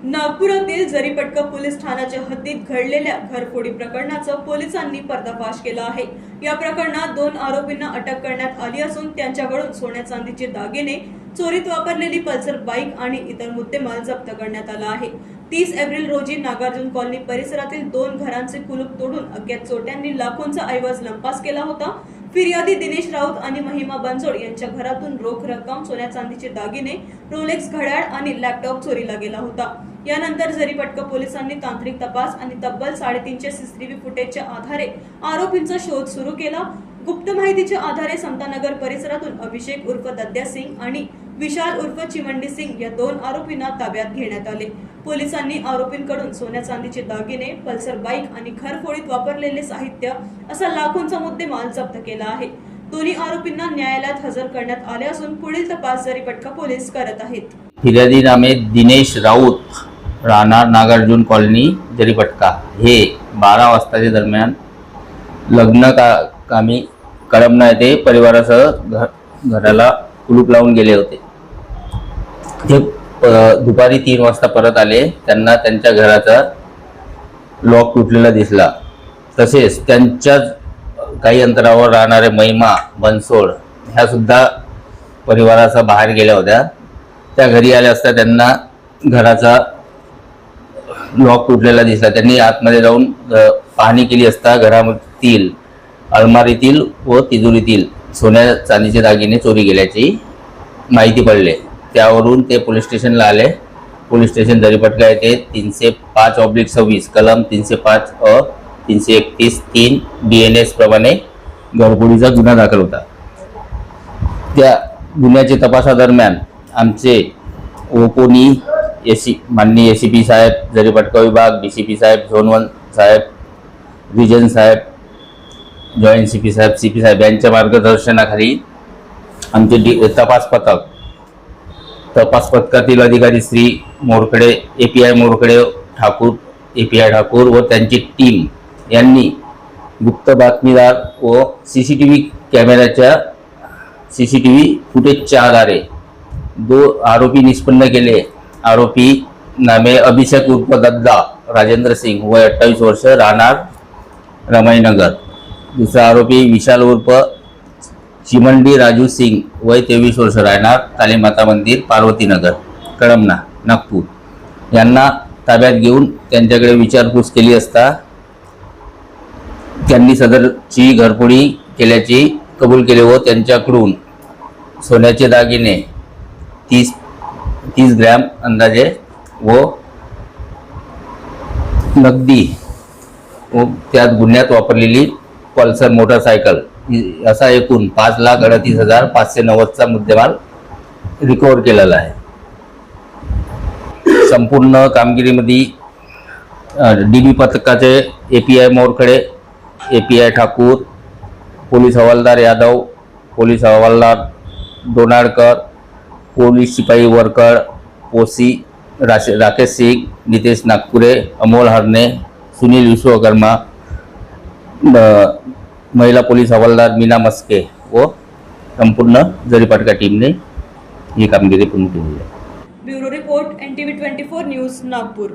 नागपुरातील जरीपटका पोलीस ठाण्याच्या हद्दीत घडलेल्या घरफोडी प्रकरणाचा पोलिसांनी पर्दाफाश केला आहे। या प्रकरणात 2 आरोपींना अटक करण्यात आली असून त्यांच्याकडून सोन्या चांदीचे दागिने, चोरीत वापरलेली पल्सर बाईक आणि इतर मुद्देमाल जप्त करण्यात आला आहे। 30 एप्रिल रोजी नागार्जुन कॉलनी परिसरातील 2 घरांचे कुलूप तोडून अज्ञात चोरट्यांनी लाखोंचा ऐवज लंपास केला होता। फिर्यादी दिनेश राऊत आणि महिमा बनसोड यांच्या घरातून रोख रक्कम, सोन्या चांदीचे दागिने, रोलेक्स घड्याळ आणि लॅपटॉप चोरीला गेला होता। यानंतर जरीपटका पोलिसांनी तांत्रिक तपास आणि तब्बल 350 सीसीटीव्ही फुटेजच्या आधारे आरोपींचा शोध सुरू केला। गुप्त माहितीच्या आधारे समतानगर परिसरातून अभिषेक उर्फ दद्या सिंग आणि विशाल उर्फ चिमंडी सिंग या 2 आरोपींना ताब्यात घेण्यात आले। पोलिसांनी आरोपींकडून सोन्या चांदीचे दागिने, पल्सर बाईक आणि घरफोडीत वापरलेले साहित्य असा लाखोंचा मुद्देमाल जप्त केला आहे। दोन्ही आरोपींना न्यायालयात हजर करण्यात आले असून पुढील तपास जरीपटका पोलीस करत आहेत। फिर्यादी नामे दिनेश राऊत, राहणार नागार्जुन कॉलनी जरीपटका, हे 12 वाजताच्या दरम्यान लग्न कामी कळमना येथे परिवारासह घराला कुलूप लावून गेले होते। ते दुपारी 3 वाजता परत आले। त्यांना त्यांच्या घराचा लॉक तुटलेला दिसला। तसेच त्यांच्या काही अंतरावर राहणारे महिमा बनसोड ह्या सुद्धा परिवारासह बाहेर गेल्या होत्या। त्या घरी आल्या असता त्यांना घराचा लॉक तुटलेला दिसला। त्यांनी आतमध्ये जाऊन पाहणी केली असता घरातील अलमारीतील व तिजोरीतील सोन्या चांदीचे दागिने चोरी गेल्याची माहिती पडले। त्यावरून ते पोलीस स्टेशनला आले। पोलीस स्टेशन जरीपटका येथे 305/26 कलम 305 अ 331(3) BNS प्रमाणे घरफोडीचा गुन्हा दाखल होता। त्या गुन्ह्याच्या तपासादरम्यान आमचे ओपोनी माननीय ACP साहेब जरीपटका विभाग, DCP साहेब झोन 1 साहेब, रिजन साहेब, जॉईंट CP साहेब, CP साहेब यांच्या मार्गदर्शनाखाली आमचे तपास पथकातील अधिकारी श्री मोरकडे, API मोरकडे ठाकूर, API ठाकूर व त्यांची टीम यांनी गुप्त बातमीदार व CCTV कॅमेऱ्याच्या CCTV फुटेजच्या आधारे 2 आरोपी निष्पन्न केले। आरोपी नामे अभिषेक उर्फ दद्दा राजेंद्र सिंग, वय 28 वर्ष, राहणार रमाईनगर। दुसरा आरोपी विशाल उर्फ चिमंडी राजू सिंग, वय 23 वर्ष, राहणार कालीमाता मंदिर, पार्वतीनगर, कळमना, नागपूर, यांना ताब्यात घेऊन त्यांच्याकडे विचारपूस केली असता त्यांनी सदरची घरफोडी केल्याची कबूल केले व त्यांच्याकडून सोन्याचे दागिने 30 ग्रॅम अंदाजे व नगदी व त्यात गुन्ह्यात वापरलेली पल्सर मोटरसायकल असा एकूण 5,38,590चा मुद्देमाल रिकव्हर केलेला आहे। संपूर्ण कामगिरीमध्ये DB पथकाचे API मोरकडे, API ठाकूर, पोलीस हवालदार यादव, पोलीस हवालदार डोनाळकर, पोलीस शिपाई वरकड, OC राकेश सिंग, नितेश नागपुरे, अमोल हरणे, सुनील विश्वकर्मा, महिला पोलीस हवालदार मीना मस्के व संपूर्ण जरीपटका टीमने ही कामगिरी पूर्ण केली आहे। Bureau report NTV 24 news Nagpur.